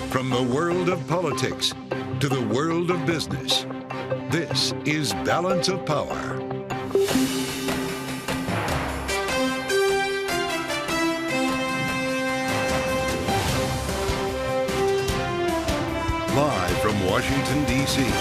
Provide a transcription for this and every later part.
From the world of politics to the world of business, this is Balance of Power. Live from Washington, D.C.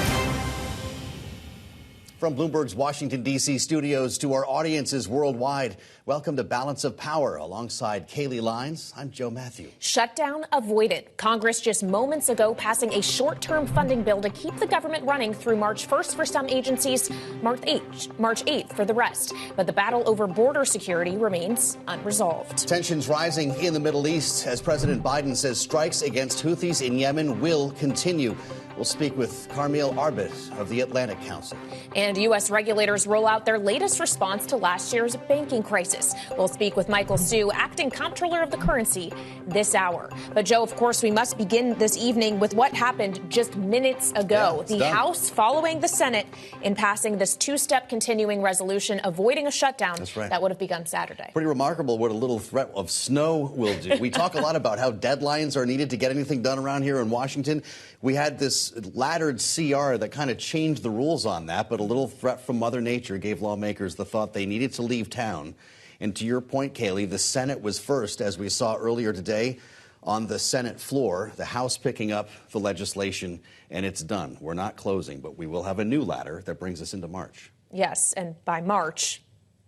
From Bloomberg's Washington, D.C. studios to our audiences worldwide, welcome to Balance of Power. Alongside Kaylee Lines, I'm Joe Matthew. Shutdown avoided. Congress just moments ago passing a short-term funding bill to keep the government running through March 1st for some agencies, March 8th for the rest. But the battle over border security remains unresolved. Tensions rising in the Middle East as President Biden says strikes against Houthis in Yemen will continue. We'll speak with Carmel Arbit of the Atlantic Council. And U.S. regulators roll out their latest response to last year's banking crisis. We'll speak with Michael Hsu, acting comptroller of the currency, this hour. But, Joe, of course, we must begin this evening with what happened just minutes ago. The House following the Senate in passing this two-step continuing resolution, avoiding a shutdown that would have begun Saturday. Pretty remarkable what a little threat of snow will do. We talk a lot about how deadlines are needed to get anything done around here in Washington. We had this laddered CR that kind of changed the rules on that, but a little threat from Mother Nature gave lawmakers the thought they needed to leave town. And to your point, Kaylee, the Senate was first, as we saw earlier today on the Senate floor, the House picking up the legislation, and it's done. We're not closing, but we will have a new ladder that brings us into March. Yes, and by March,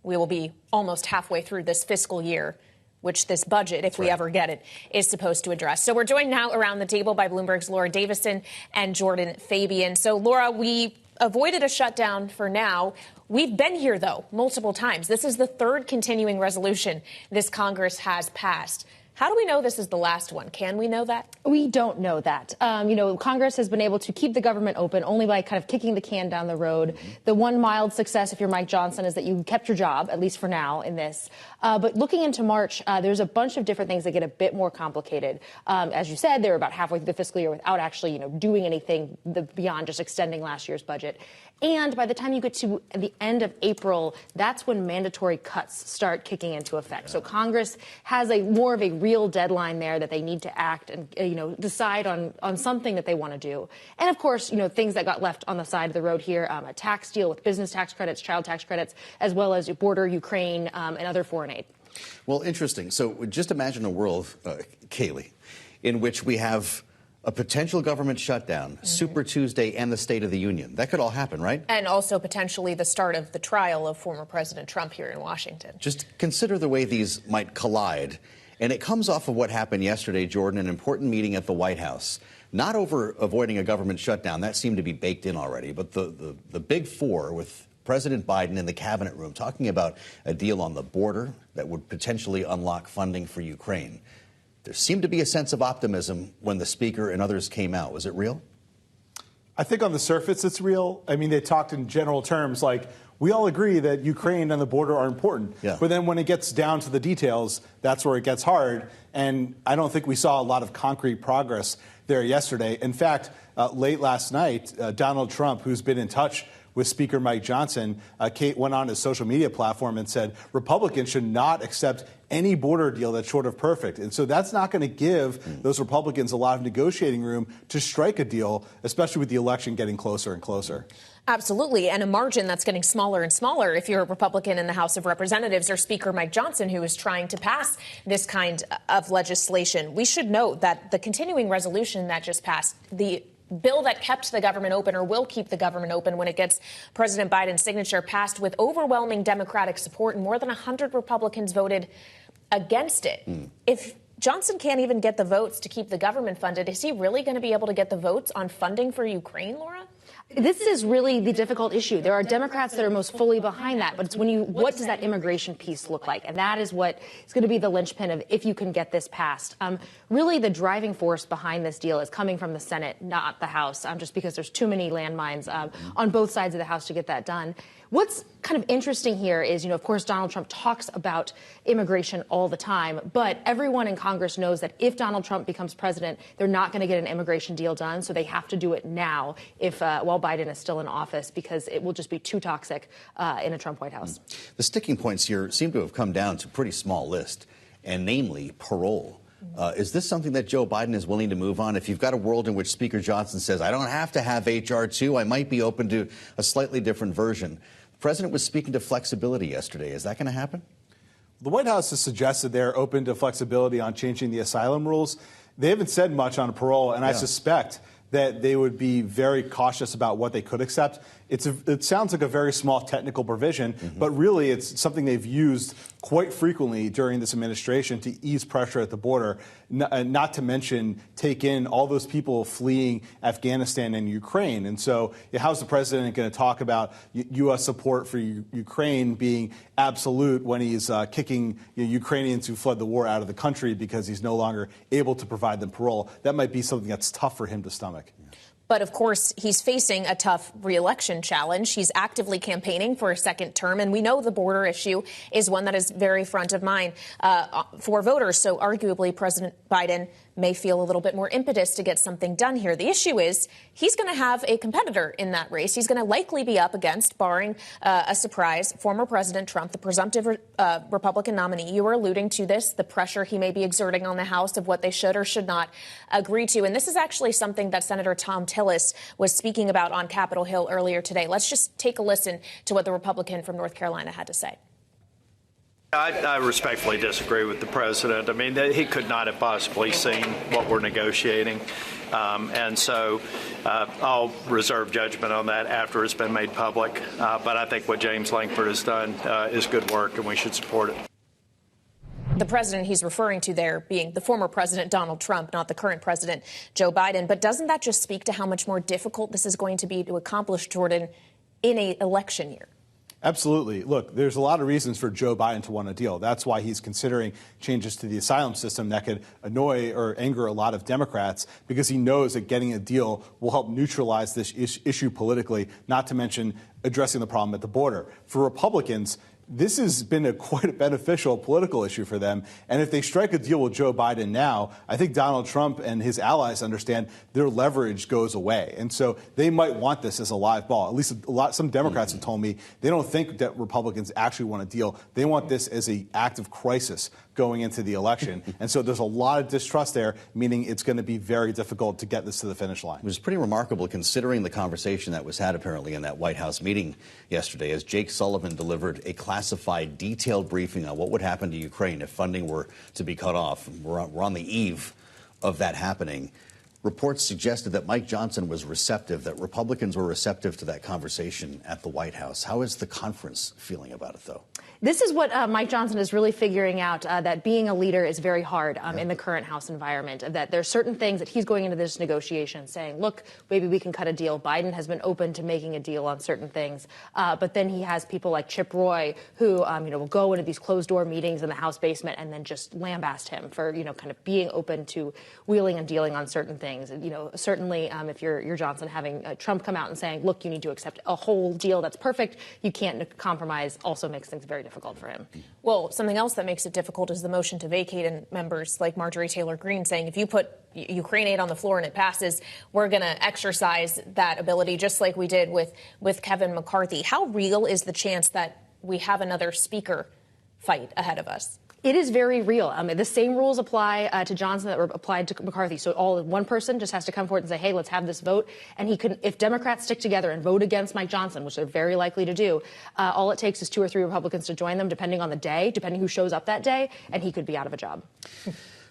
we will be almost halfway through this fiscal year, which this budget, if we ever get it, is supposed to address. So we're joined now around the table by Bloomberg's Laura Davison and Jordan Fabian. So, Laura, we avoided a shutdown for now. We've been here, though, multiple times. This is the third continuing resolution this Congress has passed. How do we know this is the last one? Can we know that? We don't know that. Congress has been able to keep the government open only by kind of kicking the can down the road. The one mild success, if you're Mike Johnson, is that you kept your job, at least for now, in this. But looking into March, there's a bunch of different things that get a bit more complicated. As you said, they're about halfway through the fiscal year without actually, doing anything beyond just extending last year's budget. And by the time you get to the end of April, that's when mandatory cuts start kicking into effect. So Congress has more of a real deadline there that they need to act and, decide on something that they want to do. And, of course, things that got left on the side of the road here, a tax deal with business tax credits, child tax credits, as well as border Ukraine and other foreign aid. Well, interesting. So just imagine a world, Kaylee, in which we have a potential government shutdown, Super Tuesday, and the State of the Union. That could all happen, right? And also potentially the start of the trial of former President Trump here in Washington. Just consider the way these might collide. And it comes off of what happened yesterday, Jordan, an important meeting at the White House. Not over avoiding a government shutdown. That seemed to be baked in already. But the big four with President Biden in the cabinet room talking about a deal on the border that would potentially unlock funding for Ukraine. There seemed to be a sense of optimism when the speaker and others came out. Was it real? I think on the surface it's real. I mean, they talked in general terms like, we all agree that Ukraine and the border are important. Yeah. But then when it gets down to the details, that's where it gets hard. And I don't think we saw a lot of concrete progress there yesterday. In fact, late last night, Donald Trump, who's been in touch with Speaker Mike Johnson, Kate went on his social media platform and said Republicans should not accept any border deal that's short of perfect. And so that's not going to give those Republicans a lot of negotiating room to strike a deal, especially with the election getting closer and closer. Absolutely. And a margin that's getting smaller and smaller if you're a Republican in the House of Representatives or Speaker Mike Johnson, who is trying to pass this kind of legislation. We should note that the continuing resolution that just passed, the bill that kept the government open or will keep the government open when it gets President Biden's signature, passed with overwhelming Democratic support, and more than 100 Republicans voted against it. If Johnson can't even get the votes to keep the government funded, is he really going to be able to get the votes on funding for Ukraine, Laura? This is really the difficult issue. There are Democrats that are most fully behind that, but it's what does that immigration piece look like? And that is what is going to be the linchpin of if you can get this passed. Really, the driving force behind this deal is coming from the Senate, not the House, just because there's too many landmines on both sides of the House to get that done. What's kind of interesting here is, of course, Donald Trump talks about immigration all the time, but everyone in Congress knows that if Donald Trump becomes president, they're not going to get an immigration deal done. So they have to do it now while Biden is still in office, because it will just be too toxic in a Trump White House. The sticking points here seem to have come down to a pretty small list, and namely parole. Is this something that Joe Biden is willing to move on? If you've got a world in which Speaker Johnson says, I don't have to have H.R. 2, I might be open to a slightly different version. The president was speaking to flexibility yesterday. Is that going to happen? The White House has suggested they're open to flexibility on changing the asylum rules. They haven't said much on parole, and I suspect that they would be very cautious about what they could accept. It sounds like a very small technical provision, but really it's something they've used quite frequently during this administration to ease pressure at the border, not to mention take in all those people fleeing Afghanistan and Ukraine. And so how's the president going to talk about U.S. support for Ukraine being absolute when he's kicking Ukrainians who fled the war out of the country because he's no longer able to provide them parole? That might be something that's tough for him to stomach. But, of course, he's facing a tough re-election challenge. He's actively campaigning for a second term, and we know the border issue is one that is very front of mind for voters. So, arguably, President Biden may feel a little bit more impetus to get something done here. The issue is he's going to have a competitor in that race. He's going to likely be up against, barring a surprise, former President Trump, the presumptive Republican nominee. You were alluding to this, the pressure he may be exerting on the House of what they should or should not agree to. And this is actually something that Senator Tom Tillis was speaking about on Capitol Hill earlier today. Let's just take a listen to what the Republican from North Carolina had to say. I respectfully disagree with the president. I mean, he could not have possibly seen what we're negotiating. And so I'll reserve judgment on that after it's been made public. But I think what James Lankford has done is good work, and we should support it. The president he's referring to there being the former president, Donald Trump, not the current president, Joe Biden. But doesn't that just speak to how much more difficult this is going to be to accomplish, Jordan, in an election year? Absolutely. Look, there's a lot of reasons for Joe Biden to want a deal. That's why he's considering changes to the asylum system that could annoy or anger a lot of Democrats, because he knows that getting a deal will help neutralize this issue politically, not to mention addressing the problem at the border. For Republicans, this has been quite a beneficial political issue for them. And if they strike a deal with Joe Biden now, I think Donald Trump and his allies understand their leverage goes away. And so they might want this as a live ball. At least some Democrats have told me they don't think that Republicans actually want a deal. They want this as an act of crisis going into the election. And so there's a lot of distrust there, meaning it's going to be very difficult to get this to the finish line. It was pretty remarkable considering the conversation that was had apparently in that White House meeting yesterday as Jake Sullivan delivered a classified detailed briefing on what would happen to Ukraine if funding were to be cut off. We're on the eve of that happening. Reports suggested that Mike Johnson was receptive, that Republicans were receptive to that conversation at the White House. How is the conference feeling about it, though? This is what Mike Johnson is really figuring out, that being a leader is very hard in the current House environment, that there's certain things that he's going into this negotiation saying, look, maybe we can cut a deal. Biden has been open to making a deal on certain things. But then he has people like Chip Roy who, will go into these closed-door meetings in the House basement and then just lambast him for, kind of being open to wheeling and dealing on certain things. Certainly if you're Johnson, having Trump come out and saying, look, you need to accept a whole deal that's perfect, you can't compromise, also makes things very difficult for him. Well, something else that makes it difficult is the motion to vacate, and members like Marjorie Taylor Greene saying if you put Ukraine aid on the floor and it passes, we're going to exercise that ability, just like we did with Kevin McCarthy. How real is the chance that we have another speaker fight ahead of us? It is very real. The same rules apply to Johnson that were applied to McCarthy. So one person just has to come forward and say, hey, let's have this vote. And he can, if Democrats stick together and vote against Mike Johnson, which they're very likely to do, all it takes is 2 or 3 Republicans to join them, depending on the day, depending who shows up that day, and he could be out of a job.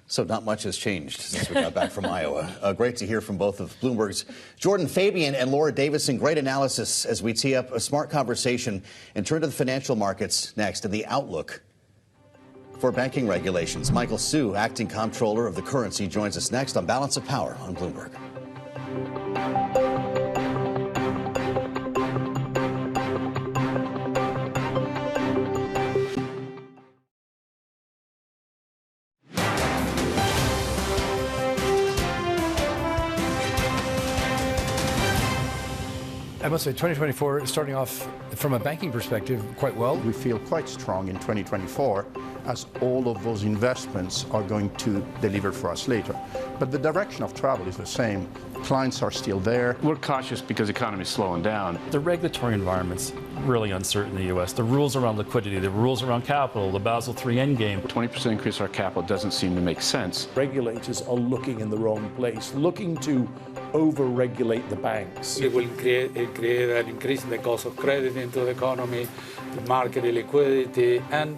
So not much has changed since we got back from Iowa. Great to hear from both of Bloomberg's Jordan Fabian and Laura Davison. Great analysis as we tee up a smart conversation and turn to the financial markets next and the outlook for banking regulations. Michael Hsu, acting comptroller of the currency, joins us next on Balance of Power on Bloomberg. must say 2024 is starting off from a banking perspective quite well. We feel quite strong in 2024 as all of those investments are going to deliver for us later. But the direction of travel is the same. Clients are still there. We're cautious because the economy is slowing down. The regulatory environment's really uncertain in the U.S. The rules around liquidity, the rules around capital, the Basel III endgame. 20% increase in our capital doesn't seem to make sense. Regulators are looking in the wrong place, looking to over-regulate the banks. It will create an increase in the cost of credit into the economy, the market illiquidity, and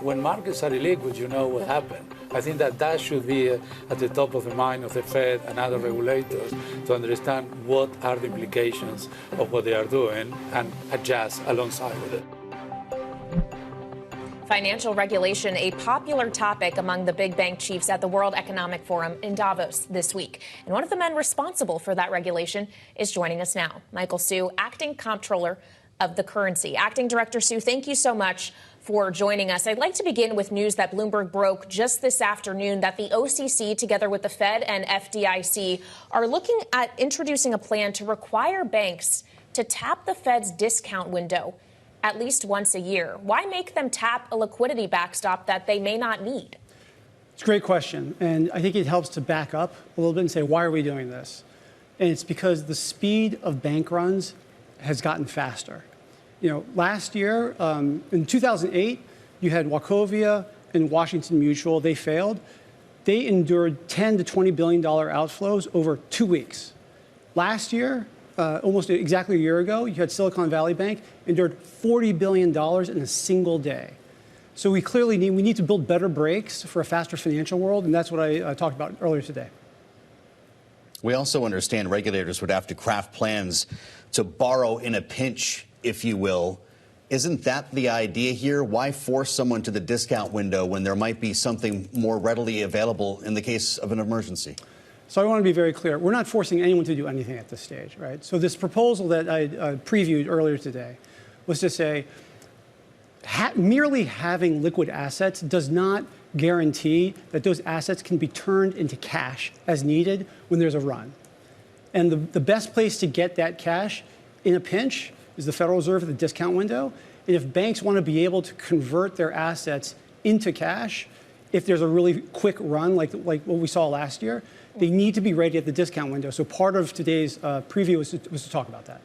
when markets are illiquid, you know what happened. I think that should be at the top of the mind of the Fed and other regulators to understand what are the implications of what they are doing and adjust alongside with it. Financial regulation, a popular topic among the big bank chiefs at the World Economic Forum in Davos this week. And one of the men responsible for that regulation is joining us now. Michael Hsu, acting comptroller of the currency. Acting Director Hsu, thank you so much for joining us. I'd like to begin with news that Bloomberg broke just this afternoon that the OCC, together with the Fed and FDIC, are looking at introducing a plan to require banks to tap the Fed's discount window at least once a year. Why make them tap a liquidity backstop that they may not need? It's a great question. And I think it helps to back up a little bit and say, why are we doing this? And it's because the speed of bank runs has gotten faster. You know, last year, in 2008, you had Wachovia and Washington Mutual. They failed. They endured $10 to $20 billion outflows over 2 weeks. Last year, almost exactly a year ago, you had Silicon Valley Bank endured $40 billion in a single day. So we clearly need to build better brakes for a faster financial world, and that's what I talked about earlier today. We also understand regulators would have to craft plans to borrow in a pinch, if you will. Isn't that the idea here? Why force someone to the discount window when there might be something more readily available in the case of an emergency? So I want to be very clear. We're not forcing anyone to do anything at this stage, right? So this proposal that I previewed earlier today was to say merely having liquid assets does not guarantee that those assets can be turned into cash as needed when there's a run. And the best place to get that cash in a pinch is the Federal Reserve at the discount window. And if banks want to be able to convert their assets into cash, if there's a really quick run like what we saw last year, they need to be ready at the discount window. So part of today's preview was to talk about that.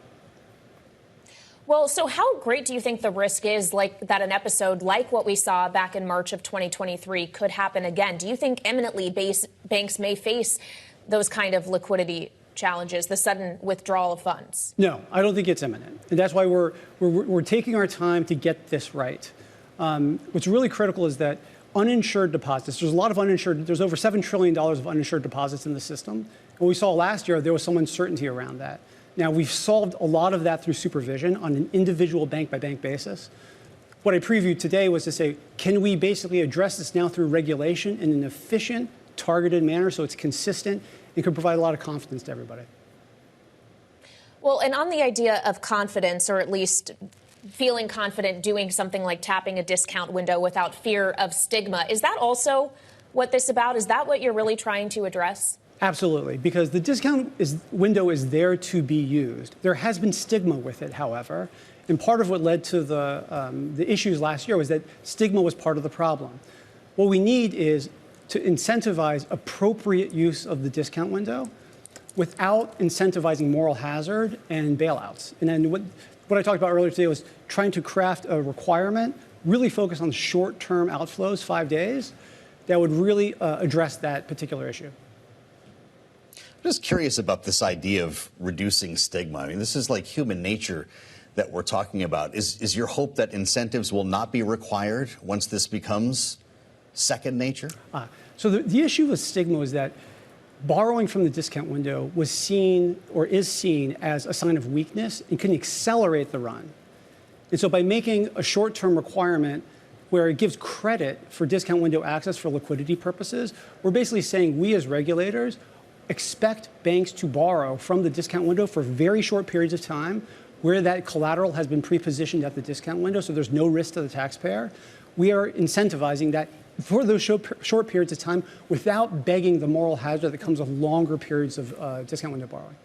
Well, so how great do you think the risk is that an episode like what we saw back in March of 2023 could happen again? Do you think imminently banks may face those kind of liquidity challenges, the sudden withdrawal of funds? No, I don't think it's imminent. And that's why we're taking our time to get this right. What's really critical is that uninsured deposits, there's a lot of uninsured, there's over $7 trillion of uninsured deposits in the system. And we saw last year, there was some uncertainty around that. Now, we've solved a lot of that through supervision on an individual bank-by-bank basis. What I previewed today was to say, can we basically address this now through regulation in an efficient, targeted manner so it's consistent and can provide a lot of confidence to everybody? Well, and on the idea of confidence, or at least feeling confident doing something like tapping a discount window without fear of stigma, is that also what this is about? Is that what you're really trying to address? Absolutely, because the discount window is there to be used. There has been stigma with it, however, and part of what led to the issues last year was that stigma was part of the problem. What we need is to incentivize appropriate use of the discount window without incentivizing moral hazard and bailouts. And then what I talked about earlier today was trying to craft a requirement, really focus on short-term outflows, 5 days, that would really address that particular issue. I'm just curious about this idea of reducing stigma. I mean, this is like human nature that we're talking about. Is your hope that incentives will not be required once this becomes second nature? So the issue with stigma is that borrowing from the discount window was seen or is seen as a sign of weakness and can accelerate the run. And so by making a short-term requirement where it gives credit for discount window access for liquidity purposes, we're basically saying we as regulators expect banks to borrow from the discount window for very short periods of time where that collateral has been pre-positioned at the discount window, so there's no risk to the taxpayer. We are incentivizing that for those short periods of time without begging the moral hazard that comes with longer periods of discount window borrowing.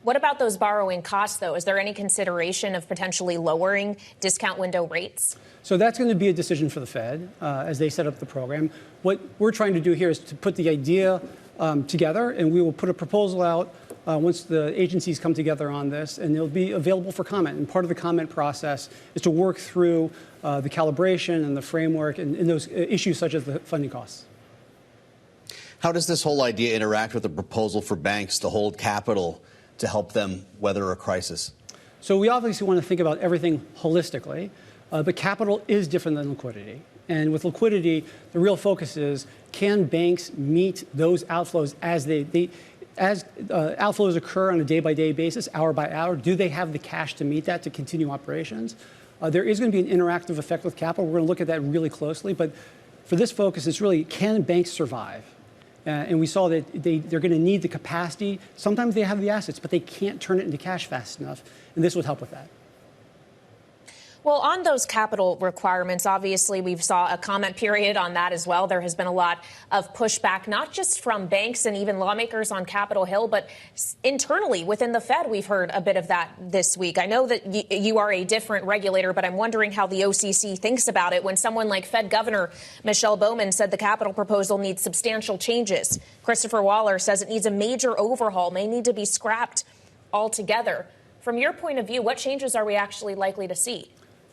What about those borrowing costs, though? Is there any consideration of potentially lowering discount window rates? So that's going to be a decision for the Fed as they set up the program. What we're trying to do here is to put the idea together, and we will put a proposal out once the agencies come together on this, and it'll be available for comment. And part of the comment process is to work through the calibration and the framework and those issues such as the funding costs. How does this whole idea interact with the proposal for banks to hold capital to help them weather a crisis? So we obviously want to think about everything holistically, but capital is different than liquidity. And with liquidity, the real focus is, can banks meet those outflows as outflows occur on a day-by-day basis, hour by hour? Do they have the cash to meet that, to continue operations? There is going to be an interactive effect with capital. We're going to look at that really closely. But for this focus, it's really, can banks survive? And we saw that they're going to need the capacity. Sometimes they have the assets, but they can't turn it into cash fast enough. And this would help with that. Well, on those capital requirements, obviously, we've saw a comment period on that as well. There has been a lot of pushback, not just from banks and even lawmakers on Capitol Hill, but internally within the Fed. We've heard a bit of that this week. I know that you are a different regulator, but I'm wondering how the OCC thinks about it when someone like Fed Governor Michelle Bowman said the capital proposal needs substantial changes. Christopher Waller says it needs a major overhaul, may need to be scrapped altogether. From your point of view, what changes are we actually likely to see?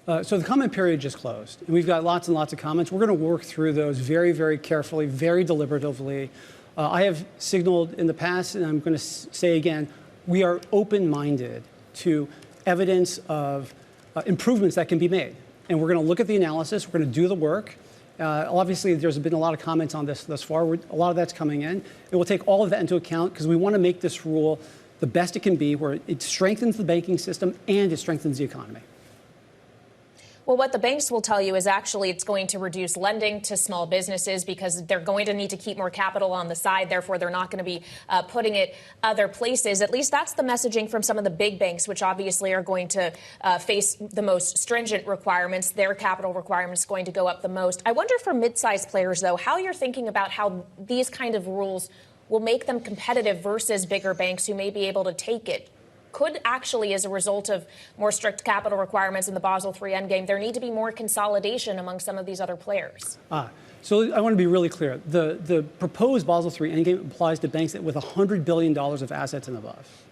So the comment period just closed, and we've got lots and lots of comments. We're going to work through those very, very carefully, very deliberatively. I have signaled in the past, and I'm going to say again, we are open-minded to evidence of improvements that can be made. And we're going to look at the analysis. We're going to do the work. Obviously, there's been a lot of comments on this thus far. A lot of that's coming in. And we'll take all of that into account because we want to make this rule the best it can be, where it strengthens the banking system and it strengthens the economy. Well, what the banks will tell you is actually it's going to reduce lending to small businesses because they're going to need to keep more capital on the side. Therefore, they're not going to be putting it other places. At least that's the messaging from some of the big banks, which obviously are going to face the most stringent requirements. Their capital requirements going to go up the most. I wonder for mid-sized players, though, how you're thinking about how these kind of rules will make them competitive versus bigger banks who may be able to take it. Could actually, as a result of more strict capital requirements in the Basel III endgame, there need to be more consolidation among some of these other players? So I want to be really clear. The proposed Basel III endgame applies to banks with $100 billion of assets and above.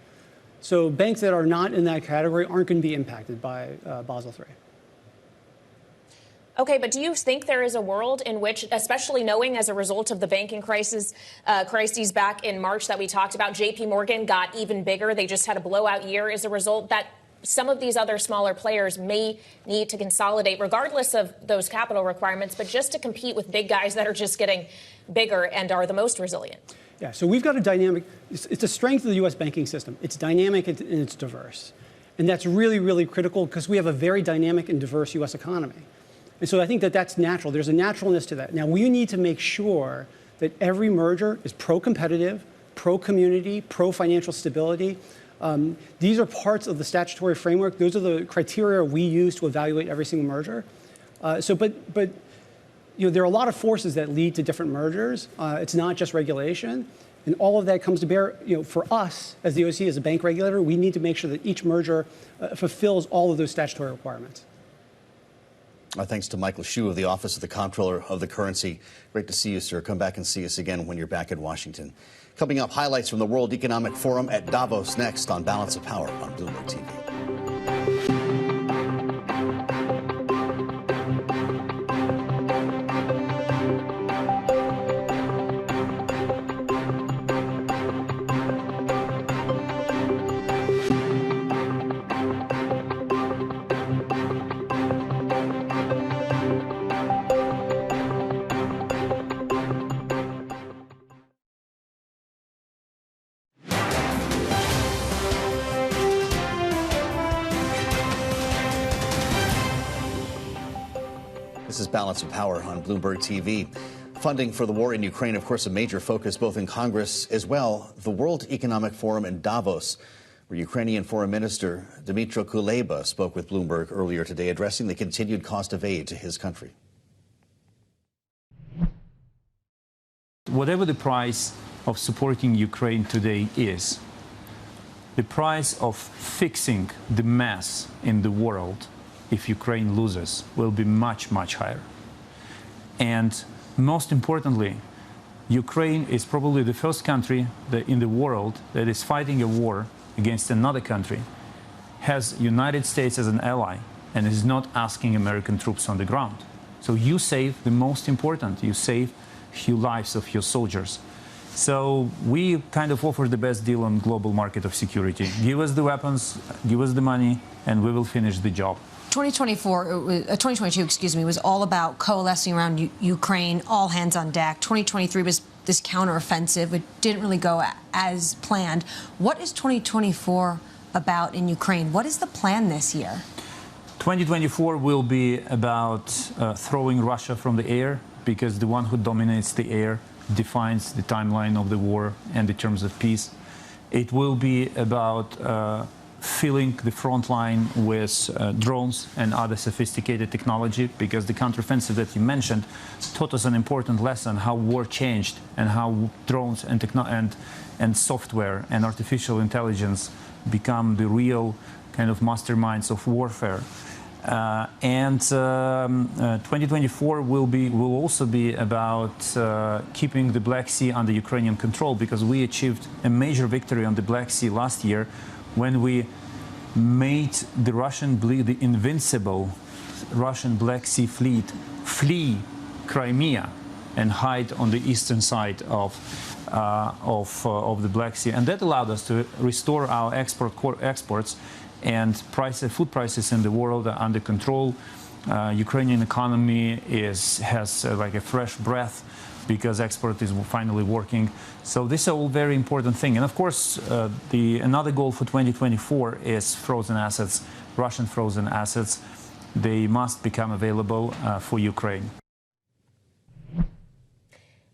So banks that are not in that category aren't going to be impacted by Basel III. Okay, but do you think there is a world in which, especially knowing as a result of the banking crises back in March that we talked about, J.P. Morgan got even bigger. They just had a blowout year as a result, that some of these other smaller players may need to consolidate regardless of those capital requirements, but just to compete with big guys that are just getting bigger and are the most resilient? Yeah, so we've got a dynamic, it's a strength of the U.S. banking system. It's dynamic and it's diverse. And that's really, really critical because we have a very dynamic and diverse U.S. economy. And so I think that that's natural. There's a naturalness to that. Now, we need to make sure that every merger is pro-competitive, pro-community, pro-financial stability. These are parts of the statutory framework. Those are the criteria we use to evaluate every single merger. But you know, there are a lot of forces that lead to different mergers. It's not just regulation. And all of that comes to bear, you know, for us as the OCC, as a bank regulator, we need to make sure that each merger fulfills all of those statutory requirements. Thanks to Michael Hsu of the Office of the Comptroller of the Currency. Great to see you, sir. Come back and see us again when you're back in Washington. Coming up, highlights from the World Economic Forum at Davos next on Balance of Power on Bloomberg TV. This is Balance of Power on Bloomberg TV. Funding for the war in Ukraine, of course, a major focus both in Congress as well. The World Economic Forum in Davos, where Ukrainian Foreign Minister Dmytro Kuleba spoke with Bloomberg earlier today, addressing the continued cost of aid to his country. Whatever the price of supporting Ukraine today is, the price of fixing the mess in the world, if Ukraine loses, will be much, much higher. And most importantly, Ukraine is probably the first country in the world that is fighting a war against another country, has United States as an ally, and is not asking American troops on the ground. So you save the most important, you save few lives of your soldiers. So we kind of offer the best deal on global market of security. Give us the weapons, give us the money, and we will finish the job. 2022, was all about coalescing around Ukraine, all hands on deck. 2023 was this counteroffensive. It didn't really go as planned. What is 2024 about in Ukraine? What is the plan this year? 2024 will be about throwing Russia from the air, because the one who dominates the air defines the timeline of the war and the terms of peace. It will be about filling the front line with drones and other sophisticated technology, because the counteroffensive that you mentioned taught us an important lesson, how war changed and how drones and software and artificial intelligence become the real kind of masterminds of warfare. 2024 will also be about keeping the Black Sea under Ukrainian control, because we achieved a major victory on the Black Sea last year when we made the invincible Russian Black Sea fleet flee Crimea and hide on the eastern side of the Black Sea, and that allowed us to restore our exports. And food prices in the world are under control. Ukrainian economy has like a fresh breath, because export is finally working. So this is a very important thing. And of course, another goal for 2024 is frozen assets, Russian frozen assets. They must become available for Ukraine.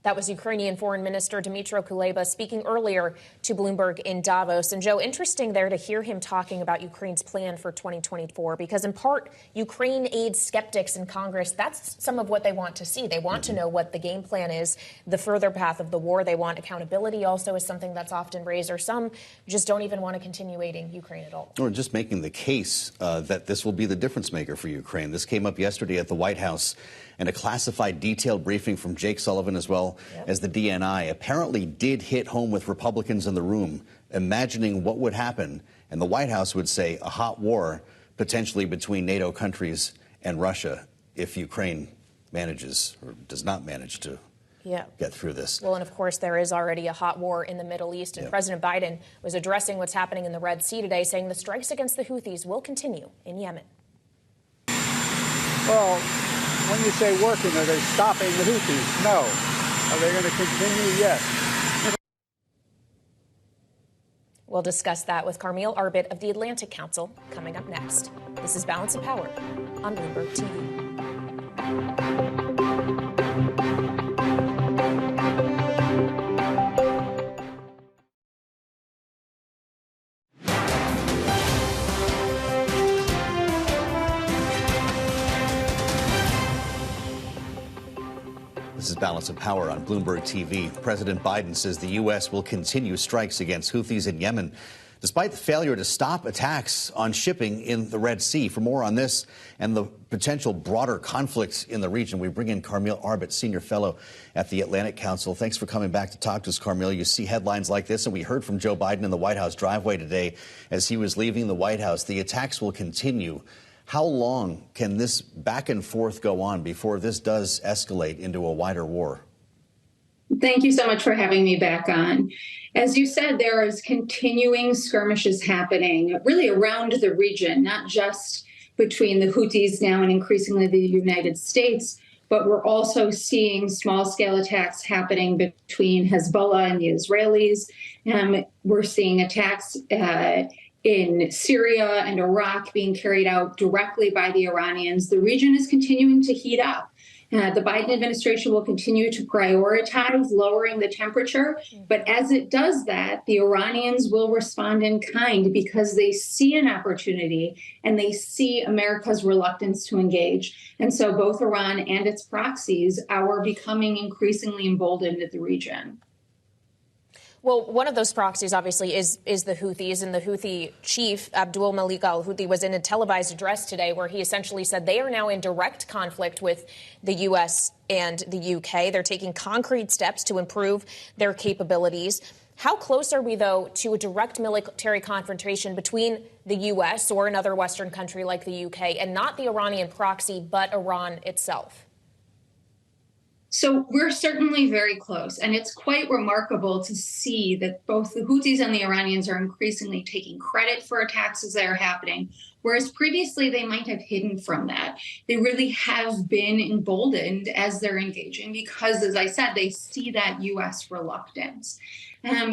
That was Ukrainian Foreign Minister Dmytro Kuleba speaking earlier to Bloomberg in Davos. And Joe, interesting there to hear him talking about Ukraine's plan for 2024, because in part, Ukraine aids skeptics in Congress. That's some of what they want to see. They want to know what the game plan is, the further path of the war. They want accountability also is something that's often raised, or some just don't even want to continue aiding Ukraine at all. Or just making the case that this will be the difference maker for Ukraine. This came up yesterday at the White House, and a classified detailed briefing from Jake Sullivan, as well as the DNI, apparently did hit home with Republicans in the room, imagining what would happen. And the White House would say a hot war potentially between NATO countries and Russia if Ukraine manages or does not manage to get through this. Well, and of course, there is already a hot war in the Middle East. And President Biden was addressing what's happening in the Red Sea today, saying the strikes against the Houthis will continue in Yemen. Well, when you say working, are they stopping the Houthis? No. Are they going to continue? Yes. We'll discuss that with Carmel Arbit of the Atlantic Council coming up next. This is Balance of Power on Bloomberg TV. This is Balance of Power on Bloomberg TV. President Biden says the U.S. will continue strikes against Houthis in Yemen, despite the failure to stop attacks on shipping in the Red Sea. For more on this and the potential broader conflicts in the region, we bring in Carmel Arbit, Senior Fellow at the Atlantic Council. Thanks for coming back to talk to us, Carmel. You see headlines like this, and we heard from Joe Biden in the White House driveway today as he was leaving the White House. The attacks will continue. How long can this back and forth go on before this does escalate into a wider war? Thank you so much for having me back on. As you said, there is continuing skirmishes happening really around the region, not just between the Houthis now and increasingly the United States, but we're also seeing small-scale attacks happening between Hezbollah and the Israelis. We're seeing attacks in Syria and Iraq being carried out directly by the Iranians. The region is continuing to heat up. The Biden administration will continue to prioritize lowering the temperature. But as it does that, the Iranians will respond in kind because they see an opportunity and they see America's reluctance to engage. And so both Iran and its proxies are becoming increasingly emboldened in the region. Well, one of those proxies, obviously, is the Houthis, and the Houthi chief, Abdul Malik al-Houthi, was in a televised address today where he essentially said they are now in direct conflict with the U.S. and the UK. They're taking concrete steps to improve their capabilities. How close are we, though, to a direct military confrontation between the U.S. or another Western country like the UK, and not the Iranian proxy, but Iran itself? So we're certainly very close, and it's quite remarkable to see that both the Houthis and the Iranians are increasingly taking credit for attacks as they are happening, whereas previously they might have hidden from that. They really have been emboldened as they're engaging because, as I said, they see that U.S. reluctance.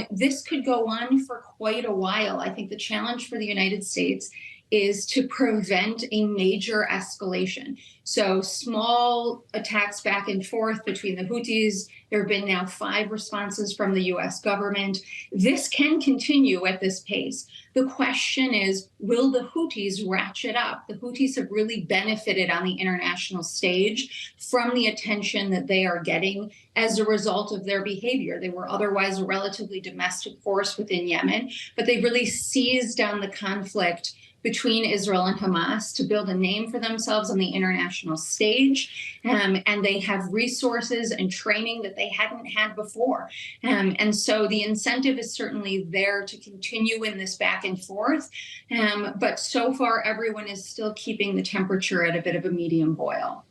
This could go on for quite a while. I think the challenge for the United States is to prevent a major escalation. So small attacks back and forth between the Houthis. There have been now 5 responses from the U.S. government. This can continue at this pace. The question is, will the Houthis ratchet up? The Houthis have really benefited on the international stage from the attention that they are getting as a result of their behavior. They were otherwise a relatively domestic force within Yemen, but they really seized on the conflict between Israel and Hamas to build a name for themselves on the international stage. And they have resources and training that they hadn't had before. And so the incentive is certainly there to continue in this back and forth. But so far, everyone is still keeping the temperature at a bit of a medium boil.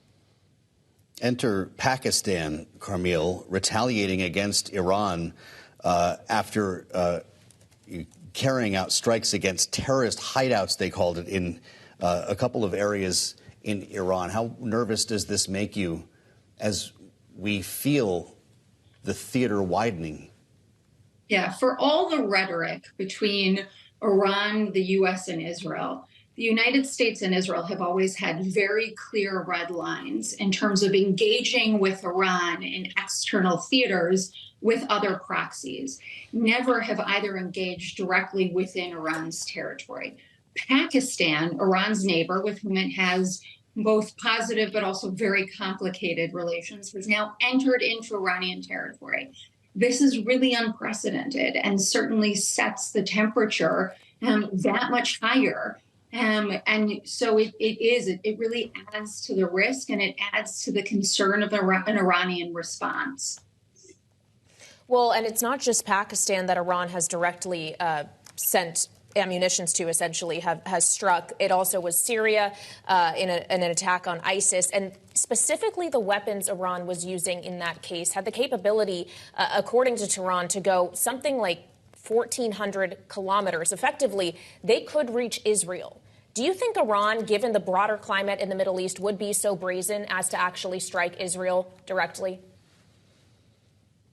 Enter Pakistan, Carmel, retaliating against Iran after carrying out strikes against terrorist hideouts, they called it, in a couple of areas in Iran. How nervous does this make you as we feel the theater widening? Yeah, for all the rhetoric between Iran, the U.S., and Israel, the United States and Israel have always had very clear red lines in terms of engaging with Iran in external theaters with other proxies. Never have either engaged directly within Iran's territory. Pakistan, Iran's neighbor, with whom it has both positive but also very complicated relations, has now entered into Iranian territory. This is really unprecedented and certainly sets the temperature that much higher. And so it really adds to the risk, and it adds to the concern of an Iranian response. Well, and it's not just Pakistan that Iran has directly sent ammunitions to, essentially, has struck. It also was Syria in an attack on ISIS. And specifically, the weapons Iran was using in that case had the capability, according to Tehran, to go something like 1,400 kilometers. Effectively, they could reach Israel. Do you think Iran, given the broader climate in the Middle East, would be so brazen as to actually strike Israel directly?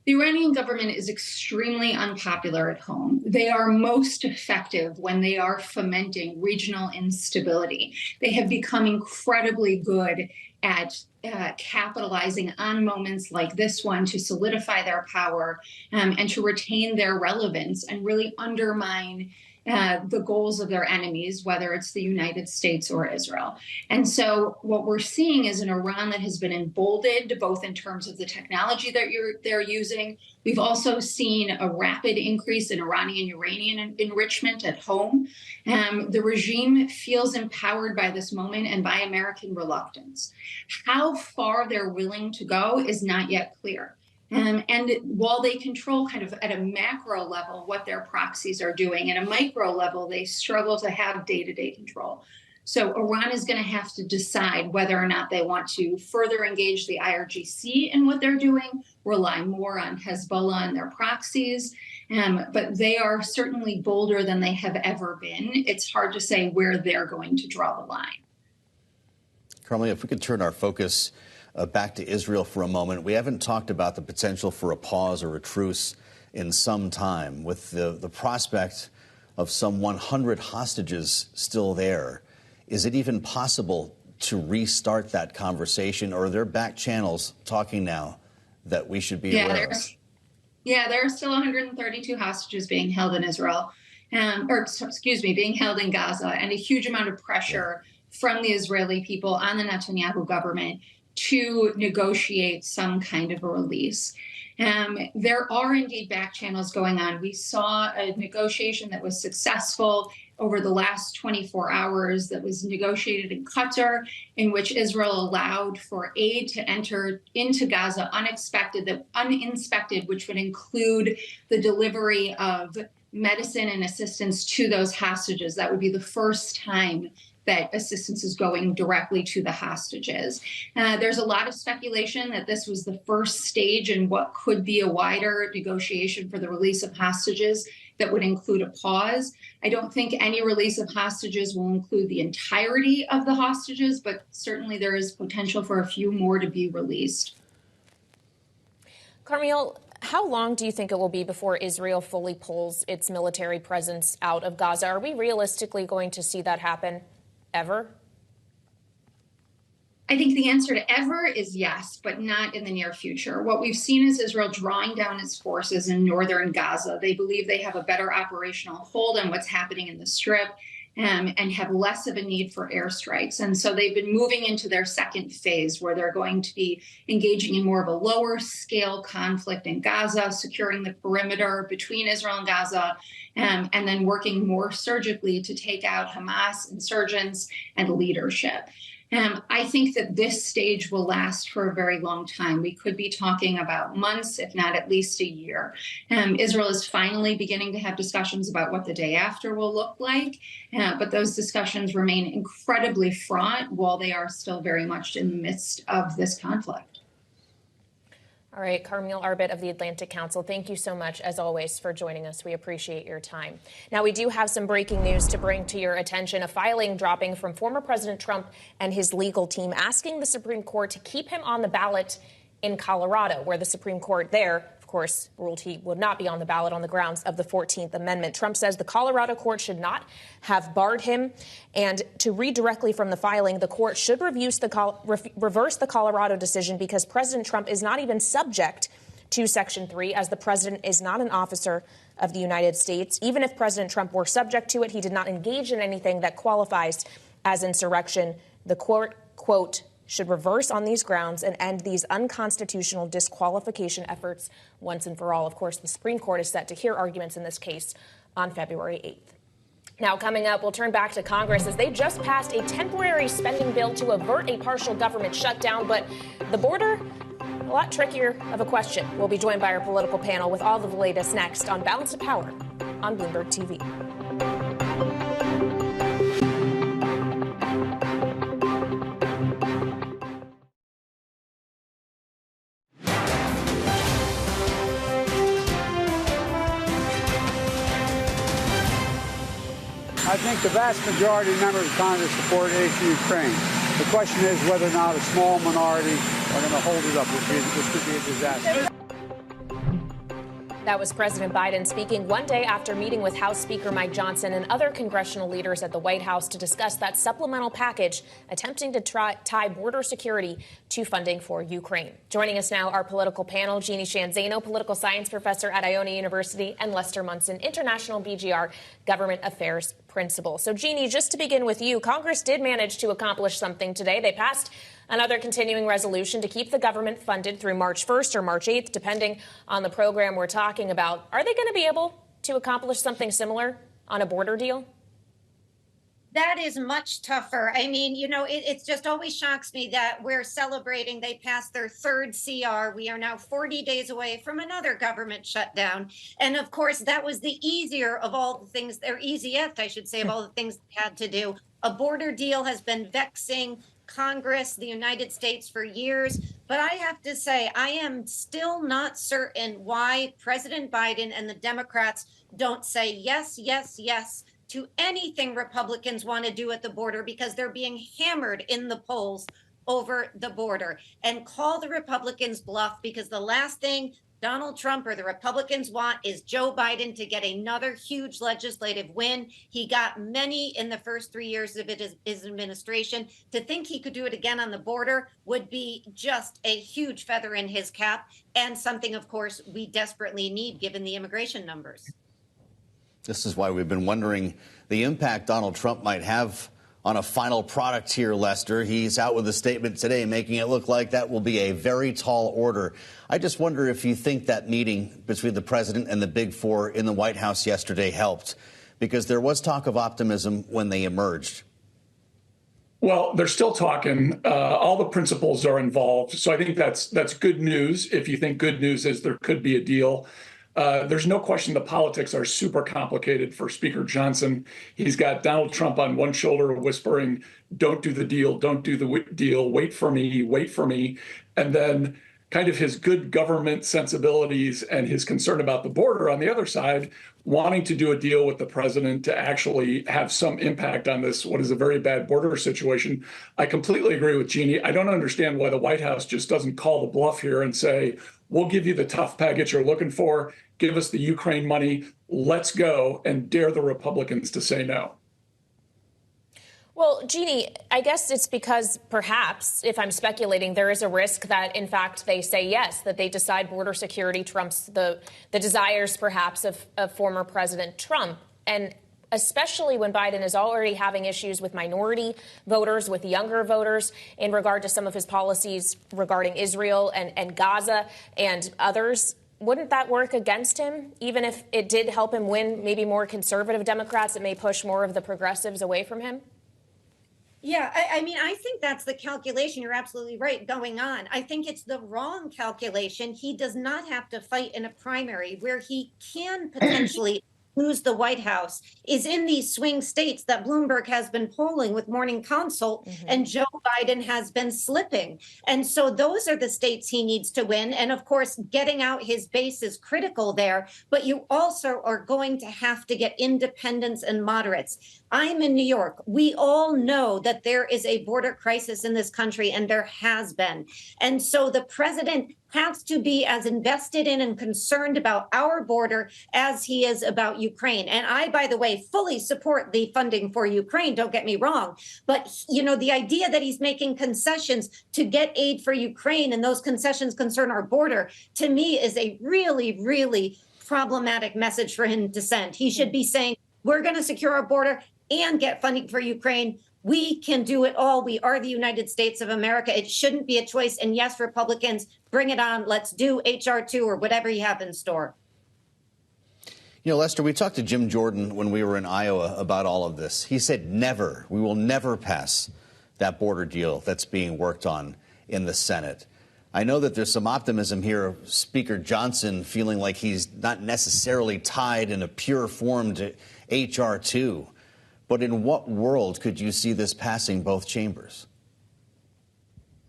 The Iranian government is extremely unpopular at home. They are most effective when they are fomenting regional instability. They have become incredibly good at capitalizing on moments like this one to solidify their power and to retain their relevance and really undermine the goals of their enemies, whether it's the United States or Israel. And so what we're seeing is an Iran that has been emboldened, both in terms of the technology that they're using. We've also seen a rapid increase in Iranian uranium enrichment at home. The regime feels empowered by this moment and by American reluctance. How far they're willing to go is not yet clear. And while they control kind of at a macro level what their proxies are doing, at a micro level, they struggle to have day-to-day control. So Iran is going to have to decide whether or not they want to further engage the IRGC in what they're doing, rely more on Hezbollah and their proxies. But they are certainly bolder than they have ever been. It's hard to say where they're going to draw the line. Carmelita, if we could turn our focus back to Israel for a moment. We haven't talked about the potential for a pause or a truce in some time, with the prospect of some 100 hostages still there. Is it even possible to restart that conversation, or are there back channels talking now that we should be aware of? There are still 132 hostages being held in Israel, being held in Gaza, and a huge amount of pressure from the Israeli people on the Netanyahu government to negotiate some kind of a release. There are indeed back channels going on. We saw a negotiation that was successful over the last 24 hours that was negotiated in Qatar, in which Israel allowed for aid to enter into Gaza uninspected, which would include the delivery of medicine and assistance to those hostages. That would be the first time that assistance is going directly to the hostages. There's a lot of speculation that this was the first stage in what could be a wider negotiation for the release of hostages that would include a pause. I don't think any release of hostages will include the entirety of the hostages, but certainly there is potential for a few more to be released. Carmel, how long do you think it will be before Israel fully pulls its military presence out of Gaza? Are we realistically going to see that happen ever? I think the answer to ever is yes, but not in the near future. What we've seen is Israel drawing down its forces in northern Gaza. They believe they have a better operational hold on what's happening in the Strip and have less of a need for airstrikes. And so they've been moving into their second phase, where they're going to be engaging in more of a lower scale conflict in Gaza, securing the perimeter between Israel and Gaza, and then working more surgically to take out Hamas insurgents and leadership. I think that this stage will last for a very long time. We could be talking about months, if not at least a year. Israel is finally beginning to have discussions about what the day after will look like, but those discussions remain incredibly fraught while they are still very much in the midst of this conflict. All right, Carmel Arbit of the Atlantic Council, thank you so much, as always, for joining us. We appreciate your time. Now, we do have some breaking news to bring to your attention. A filing dropping from former President Trump and his legal team asking the Supreme Court to keep him on the ballot in Colorado, where the Supreme Court there, of course, ruled he would not be on the ballot on the grounds of the 14th Amendment. Trump says the Colorado court should not have barred him. And to read directly from the filing, the court should reverse the Colorado decision because President Trump is not even subject to Section 3, as the president is not an officer of the United States. Even if President Trump were subject to it, he did not engage in anything that qualifies as insurrection. The court, quote, should reverse on these grounds and end these unconstitutional disqualification efforts once and for all. Of course, the Supreme Court is set to hear arguments in this case on February 8th. Now, coming up, we'll turn back to Congress as they just passed a temporary spending bill to avert a partial government shutdown. But the border, a lot trickier of a question. We'll be joined by our political panel with all of the latest next on Balance of Power on Bloomberg TV. I think the vast majority of members of Congress support aid to Ukraine. The question is whether or not a small minority are going to hold it up, which could be a disaster. That was President Biden speaking one day after meeting with House Speaker Mike Johnson and other congressional leaders at the White House to discuss that supplemental package attempting to tie border security to funding for Ukraine. Joining us now, our political panel, Jeannie Shanzano, political science professor at Iona University, and Lester Munson, international BGR government affairs principal. So, Jeannie, just to begin with you, Congress did manage to accomplish something today. They passed another continuing resolution to keep the government funded through March 1st or March 8th, depending on the program we're talking about. Are they going to be able to accomplish something similar on a border deal? That is much tougher. I mean, you know, it just always shocks me that we're celebrating they passed their third CR. We are now 40 days away from another government shutdown. And of course, that was the easier of all the things, or easiest, I should say, of all the things they had to do. A border deal has been vexing Congress, the United States for years. But I have to say, I am still not certain why President Biden and the Democrats don't say yes, yes, yes to anything Republicans want to do at the border, because they're being hammered in the polls over the border, and call the Republicans bluff, because the last thing Donald Trump or the Republicans want is Joe Biden to get another huge legislative win. He got many in the first 3 years of his administration. To think he could do it again on the border would be just a huge feather in his cap, and something, of course, we desperately need given the immigration numbers. This is why we've been wondering the impact Donald Trump might have on a final product here, Lester. He's out with a statement today making it look like that will be a very tall order. I just wonder if you think that meeting between the president and the Big Four in the White House yesterday helped, because there was talk of optimism when they emerged. Well, they're still talking. All the principals are involved. So I think that's good news. If you think good news is there could be a deal. There's no question the politics are super complicated for Speaker Johnson. He's got Donald Trump on one shoulder whispering, don't do the deal, don't do the deal, wait for me, wait for me. And then kind of his good government sensibilities and his concern about the border on the other side, wanting to do a deal with the president to actually have some impact on this, what is a very bad border situation. I completely agree with Jeannie. I don't understand why the White House just doesn't call the bluff here and say, we'll give you the tough package you're looking for, give us the Ukraine money, let's go, and dare the Republicans to say no. Well, Jeannie, I guess it's because perhaps, if I'm speculating, there is a risk that, in fact, they say yes, that they decide border security trumps the desires, perhaps, of former President Trump. And especially when Biden is already having issues with minority voters, with younger voters, in regard to some of his policies regarding Israel and Gaza and others. Wouldn't that work against him? Even if it did help him win maybe more conservative Democrats, it may push more of the progressives away from him? Yeah, I mean, I think that's the calculation. You're absolutely right going on. I think it's the wrong calculation. He does not have to fight in a primary where he can potentially lose the White House is in these swing states that Bloomberg has been polling with Morning Consult, and Joe Biden has been slipping. And so those are the states he needs to win. And of course, getting out his base is critical there. But you also are going to have to get independents and moderates. I'm in New York. We all know that there is a border crisis in this country, and there has been. And so the president has to be as invested in and concerned about our border as he is about Ukraine. And I, by the way, fully support the funding for Ukraine. Don't get me wrong. But, you know, the idea that he's making concessions to get aid for Ukraine and those concessions concern our border, to me, is a really, really problematic message for him to send. He should be saying, we're going to secure our border and get funding for Ukraine. We can do it all. We are the United States of America. It shouldn't be a choice. And yes, Republicans, bring it on. Let's do H.R. 2 or whatever you have in store. You know, Lester, we talked to Jim Jordan when we were in Iowa about all of this. He said never, we will never pass that border deal that's being worked on in the Senate. I know that there's some optimism here of Speaker Johnson feeling like he's not necessarily tied in a pure form to H.R. 2. But in what world could you see this passing both chambers?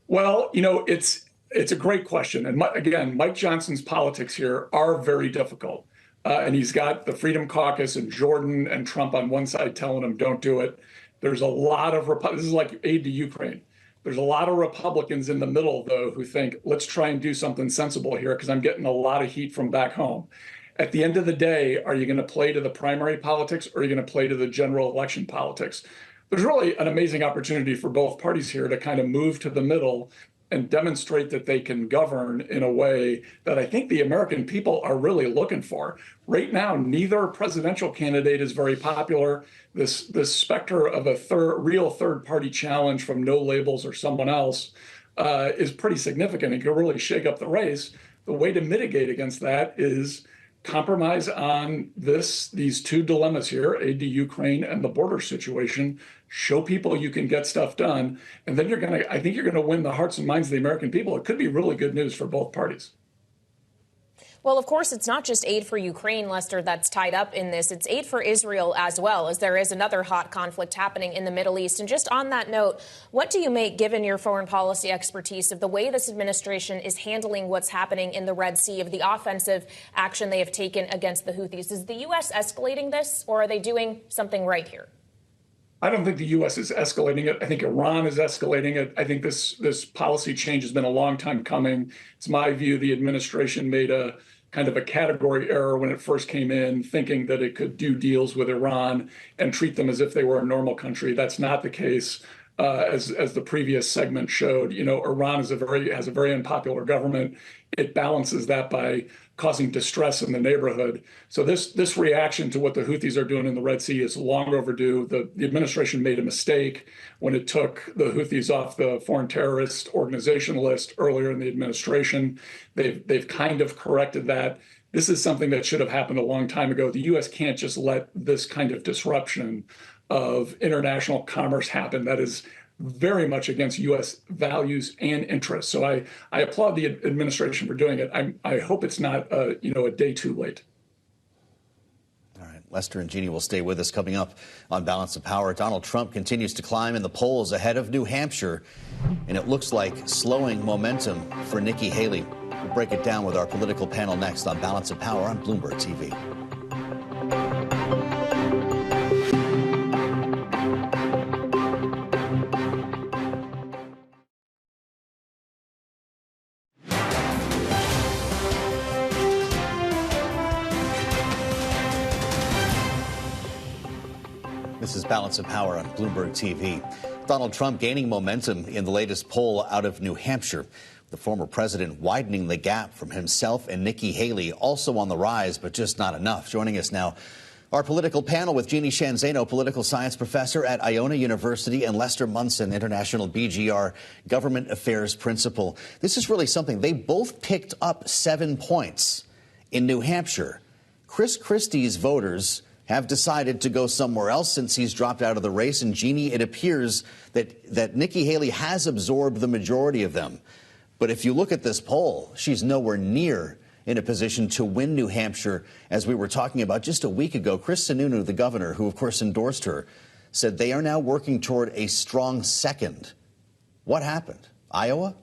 Well, you know, it's a great question. And again, Mike Johnson's politics here are very difficult. And he's got the Freedom Caucus and Jordan and Trump on one side telling him don't do it. There's a lot of this is like aid to Ukraine. There's a lot of Republicans in the middle, though, who think, let's try and do something sensible here because I'm getting a lot of heat from back home. At the end of the day, are you going to play to the primary politics or are you going to play to the general election politics? There's really an amazing opportunity for both parties here to kind of move to the middle and demonstrate that they can govern in a way that I think the American people are really looking for. Right now, neither presidential candidate is very popular. This specter of a real third-party challenge from no labels or someone else is pretty significant. It can really shake up the race. The way to mitigate against that is compromise on these two dilemmas here, aid to Ukraine and the border situation. Show people you can get stuff done, and then I think you're gonna win the hearts and minds of the American people. It could be really good news for both parties. Well, of course, it's not just aid for Ukraine, Lester, that's tied up in this. It's aid for Israel as well, as there is another hot conflict happening in the Middle East. And just on that note, what do you make, given your foreign policy expertise, of the way this administration is handling what's happening in the Red Sea, of the offensive action they have taken against the Houthis? Is the U.S. escalating this, or are they doing something right here? I don't think the U.S. is escalating it. I think Iran is escalating it. I think this policy change has been a long time coming. It's my view the administration made a kind of a category error when it first came in, thinking that it could do deals with Iran and treat them as if they were a normal country. That's not the case. As the previous segment showed, you know, Iran has a very unpopular government. It balances that by causing distress in the neighborhood. So this reaction to what the Houthis are doing in the Red Sea is long overdue. The administration made a mistake when it took the Houthis off the foreign terrorist organization list earlier in the administration. They've kind of corrected that. This is something that should have happened a long time ago. The U.S. can't just let this kind of disruption of international commerce happen. That is very much against U.S. values and interests. So I applaud the administration for doing it. I hope it's not a day too late. All right, Lester and Jeannie will stay with us. Coming up on Balance of Power, Donald Trump continues to climb in the polls ahead of New Hampshire, and it looks like slowing momentum for Nikki Haley. We'll break it down with our political panel next on Balance of Power on Bloomberg TV. This is Balance of Power on Bloomberg TV. Donald Trump gaining momentum in the latest poll out of New Hampshire. The former president widening the gap from himself and Nikki Haley, also on the rise, but just not enough. Joining us now, our political panel with Jeannie Shanzano, political science professor at Iona University, and Lester Munson, international BGR government affairs principal. This is really something. They both picked up 7 points in New Hampshire. Chris Christie's voters have decided to go somewhere else since he's dropped out of the race. And Jeannie, it appears that Nikki Haley has absorbed the majority of them. But if you look at this poll, she's nowhere near in a position to win New Hampshire. As we were talking about just a week ago, Chris Sununu, the governor, who of course endorsed her, said they are now working toward a strong second. What happened? Iowa?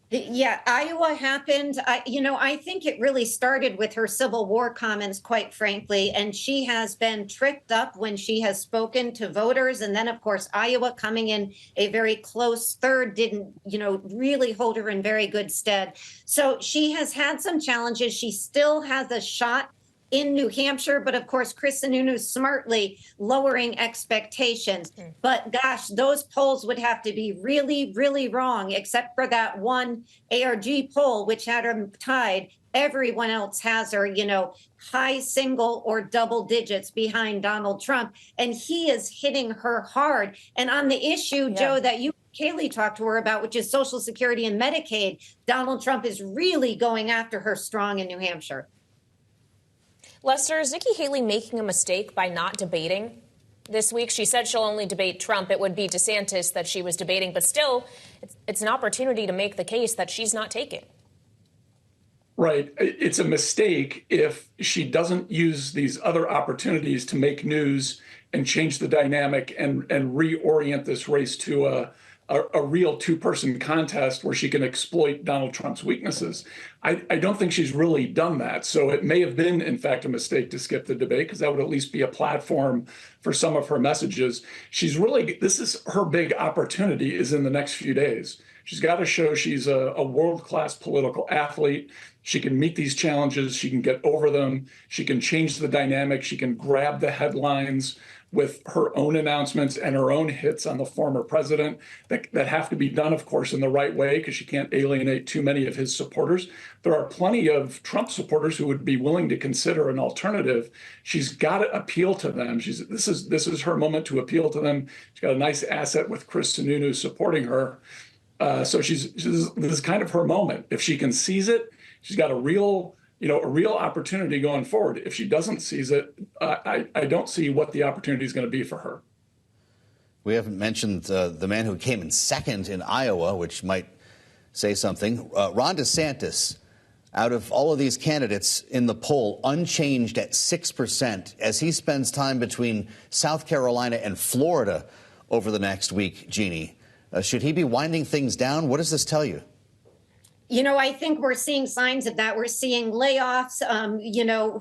Yeah, Iowa happened. I think it really started with her Civil War comments, quite frankly, and she has been tripped up when she has spoken to voters. And then, of course, Iowa coming in a very close third didn't, really hold her in very good stead. So she has had some challenges. She still has a shot in New Hampshire, but of course, Chris Sununu smartly lowering expectations. But gosh, those polls would have to be really, really wrong, except for that one ARG poll, which had her tied. Everyone else has her, high single or double digits behind Donald Trump. And he is hitting her hard. And on the issue, Joe, that you Haley talked to her about, which is Social Security and Medicaid, Donald Trump is really going after her strong in New Hampshire. Lester, is Nikki Haley making a mistake by not debating this week? She said she'll only debate Trump. It would be DeSantis that she was debating, but still, it's an opportunity to make the case that she's not taking. Right. It's a mistake if she doesn't use these other opportunities to make news and change the dynamic and reorient this race to a real two-person contest where she can exploit Donald Trump's weaknesses. I don't think she's really done that. So it may have been, in fact, a mistake to skip the debate, because that would at least be a platform for some of her messages. This is her big opportunity, is in the next few days. She's got to show she's a world-class political athlete. She can meet these challenges. She can get over them. She can change the dynamic. She can grab the headlines with her own announcements and her own hits on the former president that have to be done, of course, in the right way, because she can't alienate too many of his supporters. There are plenty of Trump supporters who would be willing to consider an alternative. She's got to appeal to them. This is her moment to appeal to them. She's got a nice asset with Chris Sununu supporting her. So this is kind of her moment. If she can seize it, she's got a real opportunity going forward. If she doesn't seize it, I don't see what the opportunity is going to be for her. We haven't mentioned the man who came in second in Iowa, which might say something. Ron DeSantis, out of all of these candidates in the poll, unchanged at 6% as he spends time between South Carolina and Florida over the next week, Jeannie. Should he be winding things down? What does this tell you? I think we're seeing signs of that. We're seeing layoffs.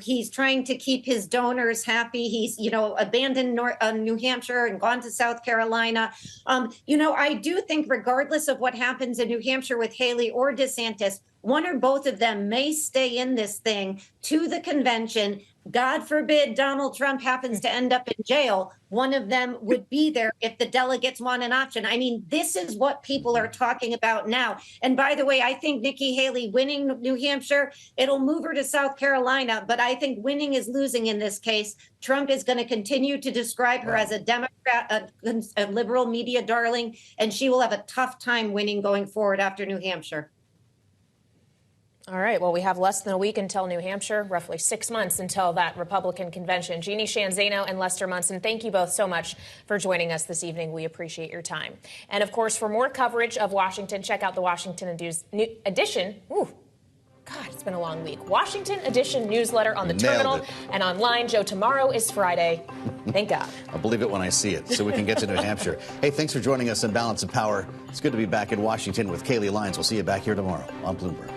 He's trying to keep his donors happy. He's, abandoned New Hampshire and gone to South Carolina. I do think regardless of what happens in New Hampshire with Haley or DeSantis, one or both of them may stay in this thing to the convention. God forbid Donald Trump happens to end up in jail. One of them would be there if the delegates want an option. I mean, this is what people are talking about now. And by the way, I think Nikki Haley winning New Hampshire, it'll move her to South Carolina. But I think winning is losing in this case. Trump is going to continue to describe her as a Democrat, a liberal media darling, and she will have a tough time winning going forward after New Hampshire. All right. Well, we have less than a week until New Hampshire, roughly 6 months until that Republican convention. Jeannie Sheehan Zaino and Lester Munson, thank you both so much for joining us this evening. We appreciate your time. And of course, for more coverage of Washington, check out the Washington edition. Ooh. God, it's been a long week. Washington edition newsletter on the terminal and online. Joe, tomorrow is Friday. Thank God. I'll believe it when I see it, so we can get to New Hampshire. Hey, thanks for joining us in Balance of Power. It's good to be back in Washington with Kaylee Lyons. We'll see you back here tomorrow on Bloomberg.